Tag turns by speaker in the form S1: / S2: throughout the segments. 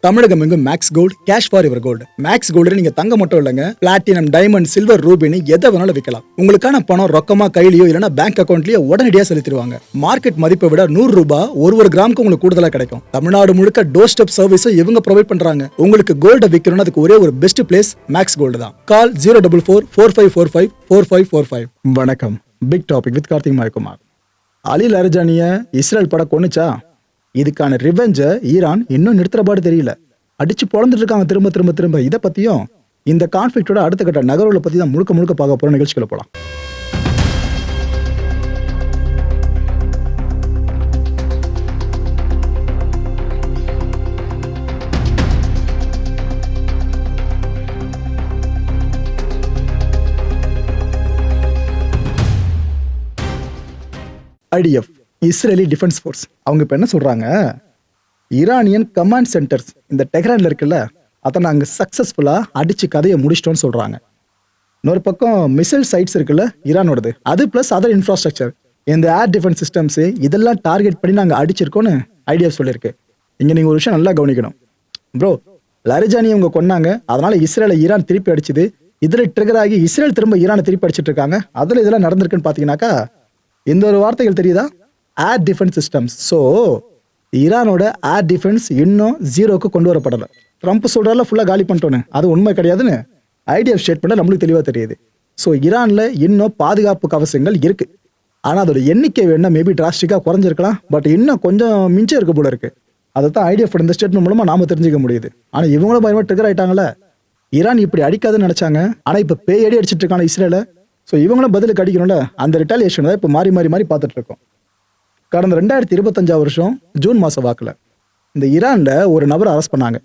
S1: தமிழகம் எங்கும் Max Gold cash for your gold. Max Gold நீங்க தங்க மட்டும் இல்லைங்க, பிளாட்டினம், டைமண்ட், சில்வர், ரூபினி எதை வேணாலும் விற்கலாம். உங்களுக்கான பணம் ரொக்கமா கையிலயோ இல்லைன்னா பேங்க் அக்கௌண்ட்லயோ உடனடியாக செலுத்திடுவாங்க. மார்க்கெட் மதிப்பை விட 100 ரூபாய் ஒரு கிராமுக்கு உங்களுக்கு கூடுதலா கிடைக்கும். தமிழ்நாடு முழுக்க டோர் ஸ்டெப் சர்வீஸும் இவங்க ப்ரொவைட் பண்றாங்க. உங்களுக்கு கோல்ட விற்கணும்னு அதுக்கு ஒரே ஒரு பெஸ்ட் பிளேஸ் மேக்ஸ் கோல்டு தான். கால் 04445454545. வணக்கம். Big topic with Karthik Mayakumar. Ali லரஜானிய இஸ்ரேல் படம் கொன்னுச்சா? இதுக்கான ரிவெஞ்ச ஈரான் இன்னும் நிறுத்துற பாடு தெரியல. அடிச்சு பொழந்துட்டு இருக்காங்க திரும்ப திரும்ப திரும்ப. இதை பத்தியும் இந்த கான்ஃபிளிக்டோட அடுத்த கட்ட நகர்வுகளை பத்தி தான் முழுக்க முழுக்க பார்க்க போற நிகழ்ச்சிகளை போலாம். IDF இஸ்ரேலி டிஃபென்ஸ் ஃபோர்ஸ் அவங்க இப்போ என்ன சொல்றாங்க, ஈரானியன் கமாண்ட் சென்டர்ஸ் இந்த டெஹ்ரான்ல இருக்குல்ல, அதை நாங்கள் சக்ஸஸ்ஃபுல்லாக அடிச்சு கதையை முடிச்சிட்டோம்னு சொல்றாங்க. இன்னொரு பக்கம் மிசைல் சைட்ஸ் இருக்குல்ல ஈரானோடது, அது பிளஸ் அதர் இன்ஃப்ராஸ்ட்ரக்சர், இந்த ஏர் டிஃபென்ஸ் சிஸ்டம்ஸ் இதெல்லாம் டார்கெட் பண்ணி நாங்கள் அடிச்சிருக்கோன்னு IDF சொல்லியிருக்கு. இங்கே நீங்கள் ஒரு விஷயம் நல்லா கவனிக்கணும் ப்ரோ. லரிஜானி அவங்க கொன்னாங்க, அதனால இஸ்ரேலை ஈரான் திருப்பி அடிச்சுது. இதில் ட்ரிகர் ஆகி இஸ்ரேல் திரும்ப ஈரானை திருப்பி அடிச்சிட்டு இருக்காங்க. அதில் இதெல்லாம் நடந்திருக்குன்னு பார்த்தீங்கன்னாக்கா இந்த ஒரு வார்த்தைகள் தெரியுதா, ஏர் டிஃபென்ஸ் சிஸ்டம்ஸ். ஸோ ஈரானோட ஏர் டிஃபென்ஸ் இன்னும் 0க்கு கொண்டு வரப்படலை. ட்ரம்ப் சொல்றால ஃபுல்லாக காலி பண்ணிட்டோன்னு, அது உண்மை கிடையாதுன்னு IDF ஸ்டேட்மெண்ட் நம்மளுக்கு தெளிவாக தெரியுது. ஸோ ஈரானில் இன்னும் பாதுகாப்பு கவசங்கள் இருக்கு, ஆனால் அதோட எண்ணிக்கை வேணா மேபி டிராஸ்டிக்காக குறைஞ்சிருக்கலாம். பட் இன்னும் கொஞ்சம் மிஞ்சம் இருக்கு போல இருக்கு. அதை தான் IDF இந்த ஸ்டேட்மெண்ட் மூலமாக நாம தெரிஞ்சுக்க முடியுது. ஆனால் இவங்களும் பயமா ட்ரிகர் ஆயிட்டாங்களே. ஈரான் இப்படி அடிக்காதுன்னு நினைச்சாங்க, ஆனால் இப்போ பேயடி அடிச்சிட்டு இருக்காங்க இஸ்ரேலை. ஸோ இவங்களும் பதிலுக்கு அடிக்கணும்ல, அந்த ரிட்டாலியேஷன் தான் இப்போ மாறி மாறி மாறி பார்த்துட்டு இருக்கோம். கடந்த 2025 வருஷம் ஜூன் மாதம் வாக்கில் இந்த ஈரானில் ஒரு நபரை அரெஸ்ட் பண்ணாங்க.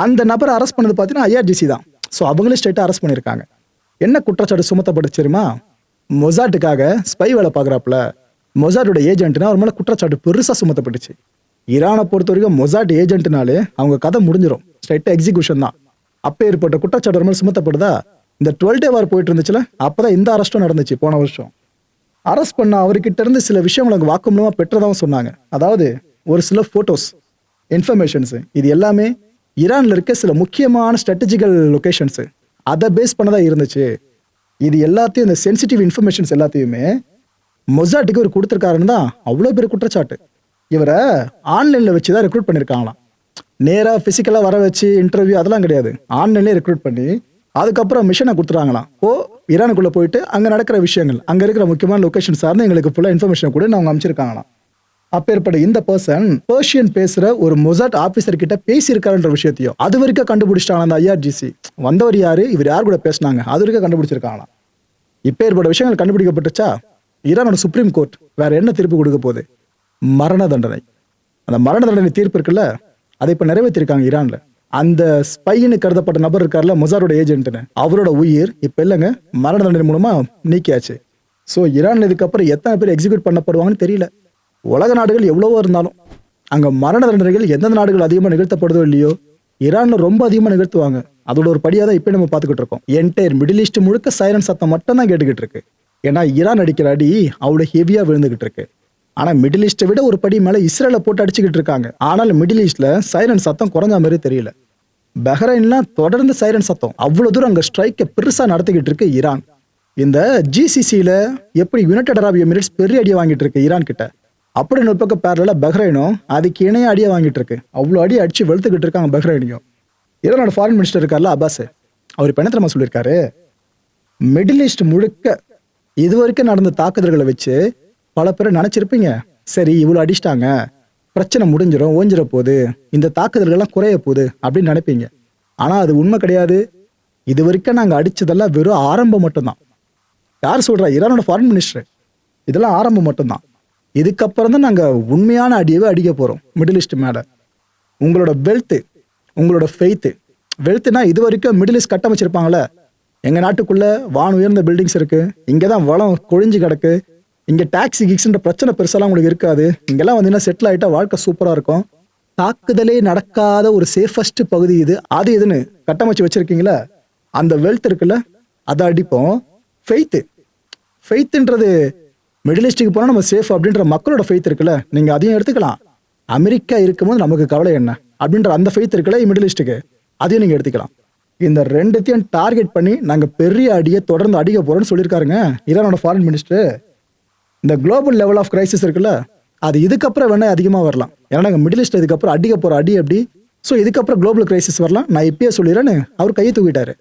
S1: அந்த நபரை அரெஸ்ட் பண்ணது பார்த்தீங்கன்னா IRGC தான். ஸோ அவங்களே ஸ்ட்ரெயிட்டாக அரெஸ்ட் பண்ணியிருக்காங்க. என்ன குற்றச்சாட்டு சுமத்தப்பட்டு தெரியுமா? மொசாட்டுக்காக ஸ்பை வேலை பார்க்குறாப்புல மொசாட்டோட ஏஜென்ட்னா அவர் மேலே குற்றச்சாட்டு பெருசாக சுமத்தப்பட்டுச்சு. ஈரானை பொறுத்த வரைக்கும் மொசாட் ஏஜென்ட்னாலே அவங்க கதை முடிஞ்சிடும், ஸ்ட்ரெயிட்டாக எக்ஸிக்யூஷன் தான். அப்போ ஏற்பட்ட குற்றச்சாட்டு மேலே சுமத்தப்படுதா? இந்த 12 டே வார் போயிட்டு இருந்துச்சுல, அப்போதான் இந்த அரெஸ்ட்டும் நடந்துச்சு போன வருஷம். அரெஸ்ட் பண்ண அவர்கிட்ட இருந்து சில விஷயங்கள் அவங்க வாக்குமூலமாக பெற்றதாகவும் சொன்னாங்க. அதாவது ஒரு சில ஃபோட்டோஸ், இன்ஃபர்மேஷன்ஸு, இது எல்லாமே ஈரானில் இருக்க சில முக்கியமான ஸ்ட்ராட்டஜிக்கல் லொக்கேஷன்ஸு அதை பேஸ் பண்ணதாக இருந்துச்சு. இது எல்லாத்தையும், இந்த சென்சிட்டிவ் இன்ஃபர்மேஷன்ஸ் எல்லாத்தையுமே மொசாட்டுக்கு இவர் கொடுத்துருக்காருன்னு தான் அவ்வளோ பெரிய குற்றச்சாட்டு. இவரை ஆன்லைனில் வச்சு தான் ரெக்ரூட் பண்ணியிருக்காங்களாம். நேராக ஃபிசிக்கலாக வர வச்சு இன்டர்வியூ அதெல்லாம் கிடையாது, ஆன்லைன்லேயே ரெக்ரூட் பண்ணி அதுக்கப்புறம் மிஷனை கொடுத்துறாங்களாம். ஈரானுக்குள்ளே போயிட்டு அங்கே நடக்கிற விஷயங்கள், அங்கே இருக்கிற முக்கியமான லொக்கேஷன் சார்ந்து எங்களுக்கு ஃபுல்லாக இன்ஃபர்மேஷன் கூட அவங்க அமைச்சிருக்காங்களாம். அப்பேற்பட்ட இந்த பர்சன் பெர்ஷியன் பேசுகிற ஒரு மொசாட் ஆஃபீஸர் கிட்ட பேசியிருக்காருன்ற விஷயத்தையும் அது வரைக்கும் கண்டுபிடிச்சிட்டாங்க அந்த IRGC. வந்தவர் யாரு, இவர் யார் கூட பேசினாங்க, அது வரைக்கும் கண்டுபிடிச்சிருக்காங்களாம். இப்போ ஏற்பட்ட விஷயங்கள் கண்டுபிடிக்கப்பட்டுச்சா, ஈரானோட சுப்ரீம் கோர்ட் வேற என்ன தீர்ப்பு கொடுக்க போகுது? மரண தண்டனை. அந்த மரண தண்டனை தீர்ப்பு இருக்குல்ல, அதை இப்போ நிறைவேற்றிருக்காங்க ஈரான்ல. அந்த ஸ்பைன்னு கருதப்பட்ட நபர் இருக்கார்ல, மொசாரோட ஏஜென்ட்னு, அவரோட உயிர் இப்போ இல்லைங்க, மரண தண்டனை மூலமா நீக்கியாச்சு. ஸோ ஈரான் இதுக்கப்புறம் எத்தனை பேர் எக்ஸிக்யூட் பண்ணப்படுவாங்கன்னு தெரியல. உலக நாடுகள் எவ்வளவோ இருந்தாலும் அங்கே மரண தண்டனைகள் எந்தெந்த நாடுகள் அதிகமாக நிகழ்த்தப்படுதோ இல்லையோ, ஈரான்ல ரொம்ப அதிகமாக நிகழ்த்துவாங்க. அதோட ஒரு படியாக தான் இப்போ நம்ம பார்த்துக்கிட்டு இருக்கோம். என்டையர் மிடில் ஈஸ்ட் முழுக்க சைரன் சத்தம் மட்டும் தான் கேட்டுக்கிட்டு இருக்கு. ஏன்னா ஈரான் அடிக்கிற அடி அவ்வளோ ஹெவியாக விழுந்துகிட்டு இருக்கு. ஆனால் மிடில் ஈஸ்ட்டை விட ஒரு படி மேலே இஸ்ரேலை போட்டு அடிச்சுக்கிட்டு இருக்காங்க. ஆனால் மிடில் ஈஸ்ட்ல சைரன் சத்தம் குறைஞ்ச மாதிரி தெரியல. பஹ்ரைன்லாம் தொடர்ந்து சைரன் சத்தம், அவ்வளோ தூரம் அங்கே ஸ்ட்ரைக்கை பெருசாக நடத்திக்கிட்டு இருக்கு ஈரான். இந்த GCCயில் எப்படி யுனைடெட் அரப் எமிரேட்ஸ் பெரிய அடியை வாங்கிட்டு இருக்கு ஈரான் கிட்ட, அப்படி ஒரு பக்கம் பேரல பஹ்ரைனும் அதுக்கு இணைய அடியை வாங்கிட்டு இருக்கு. அவ்வளோ அடி அடிச்சு வெளுத்துக்கிட்டு இருக்காங்க பஹ்ரைனையும். ஈரானோட ஃபாரின் மினிஸ்டர் இருக்கார்ல அப்பாஸ், அவர் இப்போ என்ன தெரியுமா சொல்லியிருக்காரு, மிடில் ஈஸ்ட் முழுக்க இது வரைக்கும் நடந்த தாக்குதல்களை வச்சு பல பேர் நினைச்சிருப்பீங்க, சரி இவ்வளோ அடிச்சிட்டாங்க, பிரச்சனை முடிஞ்சிடும், ஓஞ்சிட போகுது, இந்த தாக்குதல்கள்லாம் குறைய போகுது அப்படின்னு நினைப்பீங்க. ஆனால் அது உண்மை கிடையாது. இது வரைக்கும் நாங்கள் அடிச்சதெல்லாம் வெறும் ஆரம்பம் மட்டும்தான். யார் சொல்றா? ஈரானோட ஃபாரின் மினிஸ்டர். இதெல்லாம் ஆரம்பம் மட்டும்தான். இதுக்கப்புறம் தான் நாங்கள் உண்மையான அடியவே அடிக்க போகிறோம் மிடில் ஈஸ்ட் மேலே. உங்களோட வெல்த்து, உங்களோட ஃபெய்த்து, வெல்த்துனா இது வரைக்கும் மிடில் ஈஸ்ட் கட்டமைச்சிருப்பாங்களே, எங்கள் நாட்டுக்குள்ளே வான் உயர்ந்த பில்டிங்ஸ் இருக்குது, இங்கே தான் வளம் கொழிஞ்சு கிடக்கு, இங்கே டாக்ஸி கிக்ஸ்ன்ற பிரச்சனை பெருசாலாம் உங்களுக்கு இருக்காது, இங்கெல்லாம் வந்தீங்கன்னா செட்டில் ஆகிட்டா வாழ்க்கை சூப்பராக இருக்கும், தாக்குதலே நடக்காத ஒரு சேஃபஸ்ட் பகுதி இது, அது இதுன்னு கட்டமைச்சு வச்சிருக்கீங்களே, அந்த வெல்த் இருக்குல்ல அதை அடிப்போம். ஃபெய்த்துன்றது மிடில் ஈஸ்ட்டுக்கு போனால் நம்ம சேஃப் அப்படின்ற மக்களோட ஃபெய்த் இருக்குல்ல, நீங்கள் அதையும் எடுத்துக்கலாம். அமெரிக்கா இருக்கும்போது நமக்கு கவலை என்ன, அப்படின்ற அந்த ஃபெய்த் இருக்குல்ல மிடில் ஈஸ்ட்டுக்கு, அதையும் நீங்க எடுத்துக்கலாம். இந்த ரெண்டுத்தையும் டார்கெட் பண்ணி நாங்க பெரிய அடியை தொடர்ந்து அடிக்க போறோம்னு சொல்லியிருக்காருங்க ஈரானோட ஃபாரின் மினிஸ்டர். இந்த குளோபல் லெவல் ஆஃப் கிரைசிஸ் இருக்குல்ல, அது இதுக்கப்புறம் வேணா அதிகமாக வரலாம். ஏன்னா நாங்கள் மிடில் ஈஸ்ட் இதுக்கப்புறம் அடிக்க போற அடி எப்படி, ஸோ இதுக்கப்புறம் குளோபல் கிரைசிஸ் வரலாம், நான் இப்பயே சொல்லிடுறேன்னு அவர் கையை தூக்கிட்டாரு.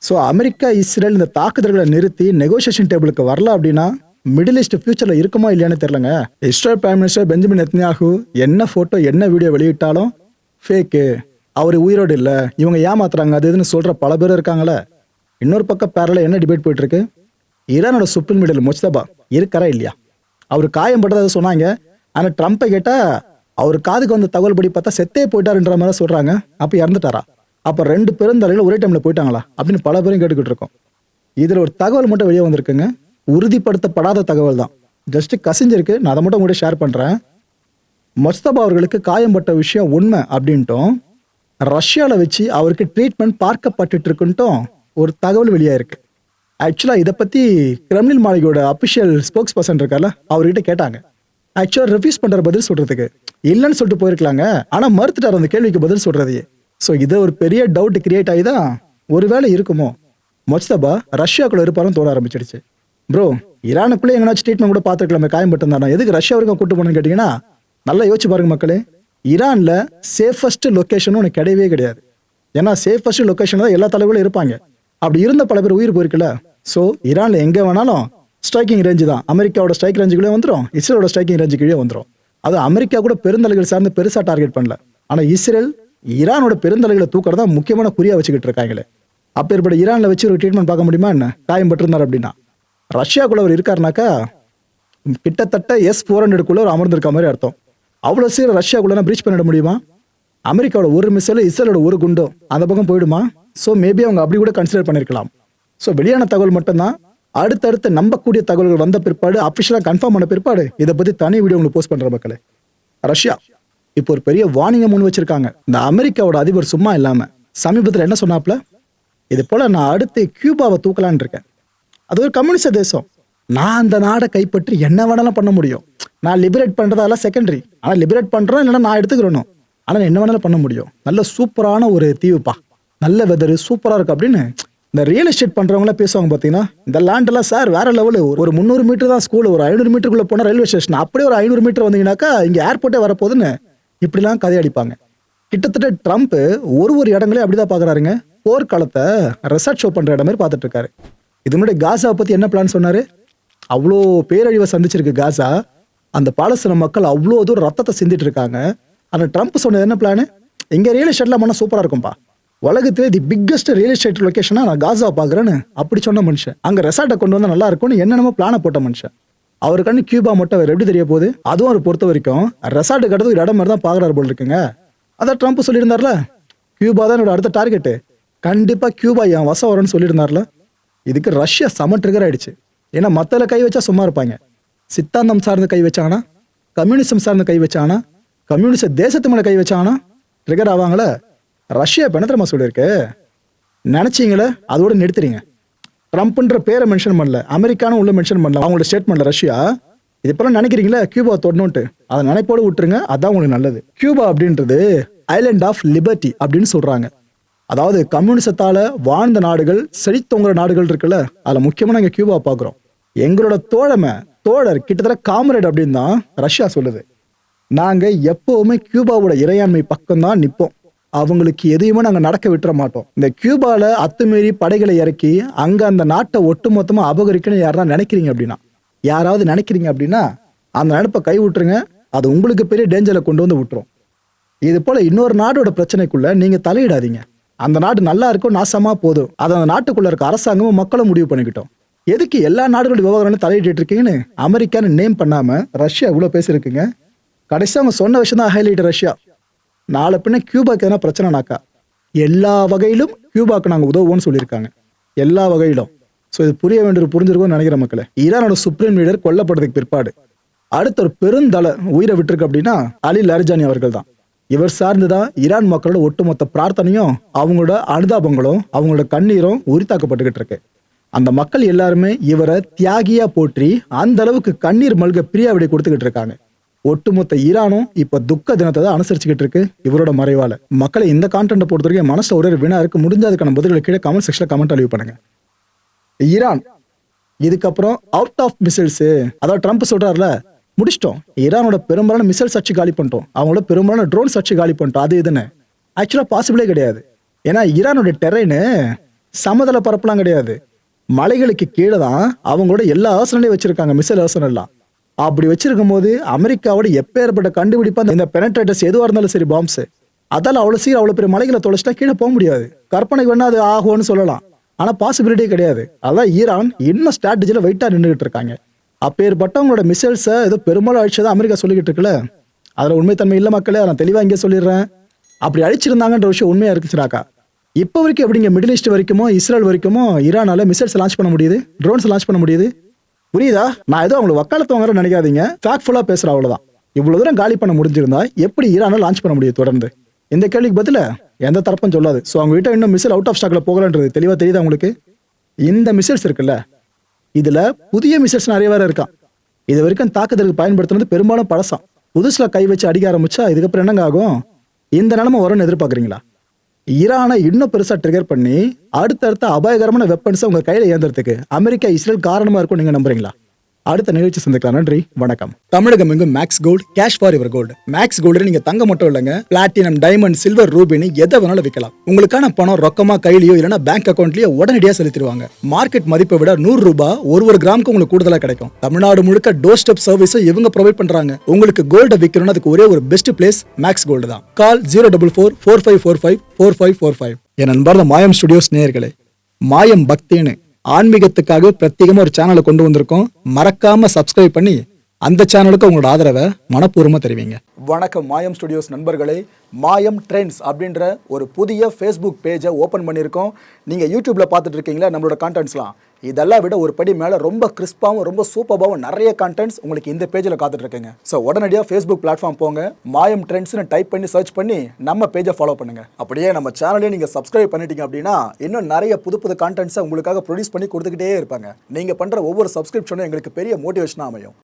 S1: ஸோ அமெரிக்கா இஸ்ரேல் இந்த தாக்குதல்களை நிறுத்தி நெகோசியேஷன் டேபிளுக்கு வரல அப்படின்னா மிடில் ஈஸ்ட் ஃபியூச்சர்ல இருக்குமா இல்லையான்னு தெரியலங்க. Israel prime minister Benjamin Netanyahu என்ன போட்டோ என்ன வீடியோ வெளியிட்டாலும் ஃபேக்கு, அவர் உயிரோடு இல்லை, இவங்க ஏமாத்துறாங்க அது இதுன்னு சொல்ற பல பேர் இருக்காங்களே. இன்னொரு பக்கம் பேரல என்ன டிபேட் போயிட்டு இருக்கு, ஈரானோட சுப்ரீம் லீடர் முஜ்தபா இருக்காரா இல்லையா, அவர் காயம் பட்டதை சொன்னாங்க. ஆனால் ட்ரம்ப்பை கேட்டா அவர் காதுக்கு வந்த தகவல் படி பார்த்தா செத்தே போயிட்டாருன்ற மாதிரி சொல்றாங்க. அப்போ இறந்துட்டாரா, அப்போ 2 பெருந்தலைகள் ஒரே டைம்ல போயிட்டாங்களா அப்படின்னு பல பேரும் கேட்டுக்கிட்டு இருக்கோம். இதுல ஒரு தகவல் மட்டும் வெளியே வந்திருக்குங்க, உறுதிப்படுத்தப்படாத தகவல் தான், ஜஸ்ட் கசிஞ்சிருக்கு. நான் அதை மட்டும் உங்கள்கிட்ட ஷேர் பண்றேன். முஜ்தபா அவர்களுக்கு காயம்பட்ட விஷயம் உண்மை அப்படின்ட்டும் ரஷ்யாவில் வச்சு அவருக்கு ட்ரீட்மெண்ட் பார்க்கப்பட்டு இருக்குன்ட்டும் ஒரு தகவல் வெளியாயிருக்கு. ஆக்சுவலாக இதை பற்றி கிரெம்லின் மாளிகையோட அஃபிஷியல் ஸ்போக்ஸ் பர்சன் இருக்கார்ல, அவர்கிட்ட கேட்டாங்க. ஆக்சுவலாக ரிஃப்யூஸ் பண்ணுற பதில் சொல்கிறதுக்கு இல்லைன்னு சொல்லிட்டு போயிருக்கலாங்க, ஆனால் மறுத்துட்டார் அந்த கேள்விக்கு பதில் சொல்கிறதையே. ஸோ இதை ஒரு பெரிய டவுட் கிரியேட் ஆகி தான் ஒருவேளை இருக்குமோ முஜ்தபா ரஷ்யாக்குள்ளே இருப்பாரும் தோட ஆரம்பிச்சிடுச்சு. ப்ரோ, ஈரானுக்குள்ளே எங்கனாச்சும் ட்ரீட்மெண்ட் கூட பார்த்துருக்கலாமே, காயம்பட்டு எதுக்கு ரஷ்யா வரைக்கும் கூட்டு போகணும்னு கேட்டிங்கன்னா நல்லா யோசிச்சு பாருங்க மக்களே. ஈரான்ல சேஃபஸ்ட் லொக்கேஷனும் உனக்கு கிடையவே கிடையாது. ஏன்னா சேஃபஸ்ட் லொக்கேஷன் தான் எல்லா தலைவர்களும் இருப்பாங்க. அப்படி இருந்த பல பேர் உயிர் போயிருக்குல்ல. ஸோ ஈரான்ல எங்கே வேணாலும் ஸ்ட்ரைக்கிங் ரேஞ்சு தான், அமெரிக்காவோட ஸ்ட்ரைக் ரேஞ்சுக்குள்ளே வந்துடும், இஸ்ரேலோட ஸ்ட்ரைக்கிங் ரேஞ்சுக்குள்ளே வந்துடும். அது அமெரிக்கா கூட பெருந்தலைகள் சார்ந்து பெருசாக டார்கெட் பண்ணல. ஆனால் இஸ்ரேல் ஈரானோட பெருந்தலைகளை தூக்கிறதா முக்கியமான குறியா வச்சுக்கிட்டு இருக்காங்களே. அப்பேற்பட்ட ஈரான்ல வச்சு ஒரு ட்ரீட்மெண்ட் பார்க்க முடியுமா என்ன, காயம் பட்டிருந்தார் அப்படின்னா. ரஷ்யாக்குள்ள அவர் இருக்காருனாக்கா கிட்டத்தட்ட S-400 அவர் அமர்ந்திருக்க மாதிரி அர்த்தம். அவ்வளோ சீக்கிரம் ரஷ்யாக்குள்ள பிரீச் பண்ணிட முடியுமா? அமெரிக்காவோட ஒரு மிசைல் இஸ்ரேலோட ஒரு குண்டோ அந்த பக்கம் போயிடுமா? ஸோ மேபி அவங்க அப்படி கூட கன்சிடர் பண்ணியிருக்கலாம். ஸோ வெளியான தகவல் மட்டும்தான். அடுத்தடுத்து நம்பக்கூடிய தகவல்கள் வந்த பிற்பாடு, அஃபிஷியலாக கன்ஃபார்ம் பண்ண பிற்பாடு இதை பற்றி தனி வீடியோ உங்களுக்கு போஸ்ட் பண்ணுற மக்களே. ரஷ்யா இப்போ ஒரு பெரிய வார்னிங்கை முன் வச்சிருக்காங்க. இந்த அமெரிக்காவோட அதிபர் சும்மா இல்லாமல் சமீபத்தில் என்ன சொன்னாப்ல, இது போல நான் அடுத்து கியூபாவை தூக்கலான்னு இருக்கேன். அது ஒரு கம்யூனிஸ்ட் தேசம், நான் அந்த நாடை கைப்பற்றி என்ன வேணாலும் பண்ண முடியும், நான் லிபரேட் பண்ணுறதெல்லாம் செகண்டரி, ஆனால் லிபரேட் பண்ணுறேன் இல்லைன்னா நான் எடுத்துக்கிறணும், ஆனால் என்ன வேணாலும் பண்ண முடியும், நல்ல சூப்பரான ஒரு தீவுப்பா, நல்ல வெதரு சூப்பராக இருக்கு அப்படின்னு இந்த ரியல் எஸ்டேட் பண்ணுறவங்களாம் பேசுவாங்க. பார்த்தீங்கன்னா இந்த லேண்டெல்லாம் சார் வேற லெவலு, ஒரு 300 மீட்டர் தான் ஸ்கூல், ஒரு 500 மீட்டருக்குள்ளே போனால் ரயில்வே ஸ்டேஷன், அப்படியே ஒரு 500 மீட்டர் வந்தீங்கன்னாக்கா இங்கே ஏர்போர்ட்டே வரப்போகுதுன்னு இப்படிலாம் கதையடிப்பாங்க. கிட்டத்தட்ட ட்ரம்ப் ஒரு இடங்களே அப்படிதான் பார்க்குறாருங்க. போர்க்காலத்தை ரெசார்ட் ஷோ பண்ணுற இடம் மாதிரி பார்த்துட்டு இருக்காரு. இது முன்னாடி காசாவை பற்றி என்ன பிளான் சொன்னார், அவ்வளோ பேரழிவை சந்திச்சிருக்கு காசா, அந்த பாலஸ்தீன மக்கள் அவ்வளோ தூரம் ரத்தத்தை சிந்திட்டு இருக்காங்க. ஆனால் ட்ரம்ப் சொன்னது என்ன பிளானு, இங்கே ரியல் எஸ்டேட்லாம் பண்ணால் சூப்பராக இருக்கும்பா, உலகத்திலே தி பிக்கஸ்ட் ரியல் எஸ்டேட் லொக்கேஷனாக நான் காசா பார்க்குறேன்னு அப்படி சொன்ன மனுஷன். அங்கே ரெசார்ட்டை கொண்டு வந்தால் நல்லா இருக்கும்னு என்னென்னமோ பிளானை போட்ட மனுஷன். அவருக்கான கியூபா மட்டும் அவர் எப்படி தெரிய போகுது, அதுவும் அவர் பொறுத்த வரைக்கும் ரெசார்ட்டு கட்டுறது ஒரு இடம் மாதிரி தான் பார்க்குறாரு போல் இருக்குங்க. அதான் ட்ரம்ப் சொல்லியிருந்தார்ல, கியூபா தான் என்னோட அடுத்த டார்கெட்டு, கண்டிப்பாக கியூபா என் வசம் வரும்னு சொல்லியிருந்தார்ல. இதுக்கு ரஷ்யா செம ட்ரிகர் ஆயிடுச்சு. ஏன்னா மத்தல கை வச்சா சும்மா இருப்பாங்க, சித்தாந்தம் சார்ந்து கை வச்சாங்கன்னா, கம்யூனிசம் சார்ந்து கை வச்சாங்கன்னா, கம்யூனிஸ்ட் தேசத்து மேலே கை வச்சாங்கன்னா ட்ரிகர் ஆவாங்களே. ரஷ்யா இப்போ என்ன தெரியுமா சொல்லியிருக்கு, நினைச்சீங்களே அதோட நிறுத்துறீங்க. ட்ரம்ப்ன்ற பேரை மென்ஷன் பண்ணல, அமெரிக்கானும் உள்ள மென்ஷன் பண்ணல அவங்களோட ஸ்டேட்மெண்ட்ல. ரஷ்யா இது இப்பெல்லாம் நினைக்கிறீங்களா கியூபா தொடணுன்ட்டு, அதை நினைப்போடு விட்டுருங்க, அதான் உங்களுக்கு நல்லது. கியூபா அப்படின்றது ஐலண்ட் ஆஃப் லிபர்ட்டி அப்படின்னு சொல்றாங்க. அதாவது கம்யூனிசத்தால வாழ்ந்த நாடுகள், செழித்தோங்குற நாடுகள் இருக்குல்ல, அதில் முக்கியமாக நாங்கள் கியூபா பார்க்குறோம். எங்களோட தோழர் கிட்டத்தட்ட காம்ரேட் அப்படின்னு தான் ரஷ்யா சொல்லுது. நாங்கள் எப்பவுமே கியூபாவோட இறையாண்மை பக்கம் தான் நிற்போம், அவங்களுக்கு எதையுமே நாங்கள் நடக்க விட்டுற மாட்டோம். இந்த கியூபால அத்துமீறி படைகளை இறக்கி அங்கே அந்த நாட்டை ஒட்டுமொத்தமாக அபகரிக்கணும்னு யாராவது நினைக்கிறீங்க அப்படின்னா அந்த நினைப்பை கை விட்டுருங்க, அது உங்களுக்கு பெரிய டேஞ்சரை கொண்டு வந்து விட்டுரும். இது போல இன்னொரு நாடோட பிரச்சனைக்குள்ள நீங்க தலையிடாதீங்க. அந்த நாடு நல்லா இருக்கும், நாசமா போதும், அது அந்த நாட்டுக்குள்ள இருக்க அரசாங்கமும் மக்களும் முடிவு பண்ணிக்கிட்டோம். எதுக்கு எல்லா நாடுகளோட விவகாரம் தலையிட்டு இருக்கீங்கன்னு அமெரிக்கான்னு நேம் பண்ணாம ரஷ்யா இவ்வளவு பேசிருக்குங்க. கடைசி அவங்க சொன்ன விஷயம் தான் ஹைலைட். ரஷ்யா நாளை பின்ன கியூபாக்கு எதனா பிரச்சனைனாக்கா எல்லா வகையிலும் கியூபாக்கு நாங்கள் உதவுவோம்னு சொல்லியிருக்காங்க, எல்லா வகையிலும். ஸோ இது புரிய வேண்டியது புரிஞ்சிருக்கும்னு நினைக்கிற மக்களே. ஈரானோட சுப்ரீம் லீடர் கொல்லப்படுறதுக்கு பிற்பாடு அடுத்த ஒரு பெருந்தலை உயிரை விட்டுருக்கு அப்படின்னா அலி லாரிஜானி அவர்கள் தான். இவர் சார்ந்துதான் ஈரான் மக்களோட ஒட்டுமொத்த பிரார்த்தனையும் அவங்களோட அனுதாபங்களும் அவங்களோட கண்ணீரும் உரித்தாக்கப்பட்டுக்கிட்டு இருக்கு. அந்த மக்கள் எல்லாருமே இவரை தியாகியா போற்றி அந்த அளவுக்கு கண்ணீர் மல்க பிரியாவிடை கொடுத்துக்கிட்டு இருக்காங்க. ஒட்டுமொத்த ஈரானும் இப்ப துக்க தினத்தை தான் அனுசரிச்சுக்கிட்டு இருக்கு இவரோட மறைவால. மக்களை இந்த கான்டென்ட்டை பொறுத்த வரைக்கும் மனசுல ஒரே ஒரு வினா இருக்கு. முடிஞ்ச அதுக்கான பதில்களை கீழே கமெண்ட் செக்ஷன்ல கமெண்ட் அழிவு பண்ணுங்க. ஈரான் இதுக்கப்புறம் அவுட் ஆஃப் மிசைல்ஸ், அதாவது ட்ரம்ப் சொல்றாருல, முடிச்சிட்டோம், ஈரானோட பெரும்பாலான மிசைல்ஸ் அச்சு காலி பண்ணிட்டோம், அவங்களோட பெரும்பாலான ட்ரோன்ஸ் அச்சு காலி பண்ணிட்டோம், அது இதுன்னு ஆக்சுவலா பாசிபிளே கிடையாது. ஏன்னா ஈரானோட டெரைனு சமதள பரப்புலாம் கிடையாது, மலைகளுக்கு கீழே தான் அவங்களோட எல்லா ஆசனங்களையும் வச்சிருக்காங்க, மிசைல் ஆசனம் எல்லாம். அப்படி வச்சிருக்கும் போது அமெரிக்காவோட எப்பேற்பட்ட கண்டுபிடிப்பா இந்த பெனட்ரேட்டர்ஸ் எதுவாக இருந்தாலும் சரி, பாம்ஸ், அதால அவ்வளோ சீர் அவ்வளோ பெரிய மலைகளை தொலைச்சிட்டா கீழே போக முடியாது. கற்பனைக்கு வேணா அது ஆகும்னு சொல்லலாம், ஆனால் பாசிபிலிட்டியே கிடையாது. அதான் ஈரான் இன்னும் ஸ்ட்ராட்டஜியில் வெயிட்டாக நின்றுகிட்டு இருக்காங்க. அப்பேற்பட்டவங்களோட மிசைல்ஸை ஏதோ பெரும்பாலும் அழிச்சதான் அமெரிக்கா சொல்லிக்கிட்டு இருக்குல்ல, அதில் உண்மைத்தன்மை இல்லை மக்களே. நான் தெளிவாக இங்கே சொல்லிடுறேன். அப்படி அழிச்சிருந்தாங்கன்ற விஷயம் உண்மையாக இருக்குச்சுனாக்கா இப்போ வரைக்கும் எப்படிங்க மிடில் ஈஸ்ட் வரைக்குமோ இஸ்ரேல் வரைக்குமோ ஈரானால மிசைல்ஸ் லான்ச் பண்ண முடியுது, ட்ரோன்ஸ் லான்ச் பண்ண முடியுது? புரியுதா? நான் ஏதோ அவங்களுக்கு வக்காலத்து வாங்குற நினைக்காதீங்க, ஃபேக்ட்ஃபுல்லாக பேசுகிற அவ்வளோதான். இவ்வளோ தூரம் காலி பண்ண முடிஞ்சிருந்தா எப்படி ஈரானை லான்ச் பண்ண முடியும் தொடர்ந்து? இந்த கேள்விக்கு பதில எந்த தரப்பும் சொல்லாது. ஸோ அவங்க கிட்ட இன்னும் மிசைல் அவுட் ஆஃப் ஸ்டாக்ல போகலன்றது தெளிவாக தெரியுது அவங்களுக்கு. இந்த மிசைல்ஸ் இருக்குல்ல, இதுல புதிய மிசைல்ஸ் நிறைய வேற இருக்கான். இது வரைக்கும் தாக்குதலுக்கு பயன்படுத்துனது பெரும்பாலும் பழசம். புதுசுல கை வச்சு அடிக்க ஆரம்பிச்சா இதுக்கப்புறம் என்னங்க ஆகும்? இந்த நிலைமை வரும்னு எதிர்பார்க்குறீங்களா? ஈரானை இன்னும் பெருசா ட்ரிகர் பண்ணி அடுத்தடுத்த அபாயகரமான வெப்பன்ஸை உங்க கையில ஏந்திரத்துக்கு அமெரிக்கா இஸ்ரேல் காரணமா இருக்கும் நீங்க நம்புறீங்களா? அடுத்த நிகழ்ச்சி சந்திக்கலாம். நன்றி, வணக்கம். தமிழகம் எங்கும் Max Gold, cash for your gold. Max Gold நீங்க தங்க மட்டும் இல்லைங்க, பிளாட்டினம், டைமண்ட், சில்வர், ரூபினி எதை வேணாலும் விற்கலாம். உங்களுக்கான பணம் ரொக்கமா கையிலயோ இல்லைன்னா பேங்க் அக்கௌண்ட்லயோ உடனடியாக செலுத்திடுவாங்க. மார்க்கெட் மதிப்பை விட 100 ரூபாய் ஒரு கிராமுக்கு உங்களுக்கு கூடுதலா கிடைக்கும். தமிழ்நாடு முழுக்க டோர் ஸ்டெப் சர்வீஸை இவங்க ப்ரொவைட் பண்றாங்க. உங்களுக்கு கோல்ட விற்கணும்னு அதுக்கு ஒரே ஒரு பெஸ்ட் பிளேஸ் மேக்ஸ் கோல்டு தான். கால் 04445454545. என் அன்பார்ந்த மாயம் ஸ்டுடியோஸ் நேயர்களே, மாயம் பக்தின்னு ஆன்மீகத்துக்காக பிரத்யேகமா ஒரு சேனலை கொண்டு வந்திருக்கோம். மறக்காம சப்ஸ்கிரைப் பண்ணி அந்த சேனலுக்கு உங்களோட ஆதரவை மனப்பூர்வமா தெரிவிங்க. வணக்கம் மாயம் ஸ்டுடியோஸ் நண்பர்களே. மாயம் ட்ரெண்ட்ஸ் அப்படின்ற ஒரு புதிய ஃபேஸ்புக் பேஜை ஓப்பன் பண்ணியிருக்கோம். நீங்கள் யூடியூப்பில் பார்த்துட்டு இருக்கீங்களா நம்மளோட கான்டென்ட்ஸ்லாம், இதெல்லாம் விட ஒரு படி மேலே ரொம்ப கிறிஸ்பாகவும் ரொம்ப சூப்பராகவும் நிறைய கான்டென்ட்ஸ் உங்களுக்கு இந்த பேஜில் காத்துட்ருக்குங்க. ஸோ உடனடியாக ஃபேஸ்புக் பிளாட்ஃபார்ம் போங்க, மாயம் ட்ரெண்ட்ஸ்னு டைப் பண்ணி சர்ச் பண்ணி நம்ம பேஜை ஃபாலோ பண்ணுங்கள். அப்படியே நம்ம சேனலையும் நீங்கள் சப்ஸ்கிரைப் பண்ணிட்டீங்க அப்படின்னா இன்னும் நிறைய புது புது கான்டென்ட்ஸை உங்களுக்காக ப்ரொடியூஸ் பண்ணி கொடுத்துக்கிட்டே இருப்பாங்க. நீங்கள் பண்ணுற ஒவ்வொரு சப்ஸ்கிரிப்ஷனும் எங்களுக்கு பெரிய மோட்டிவேஷனாக அமையும்.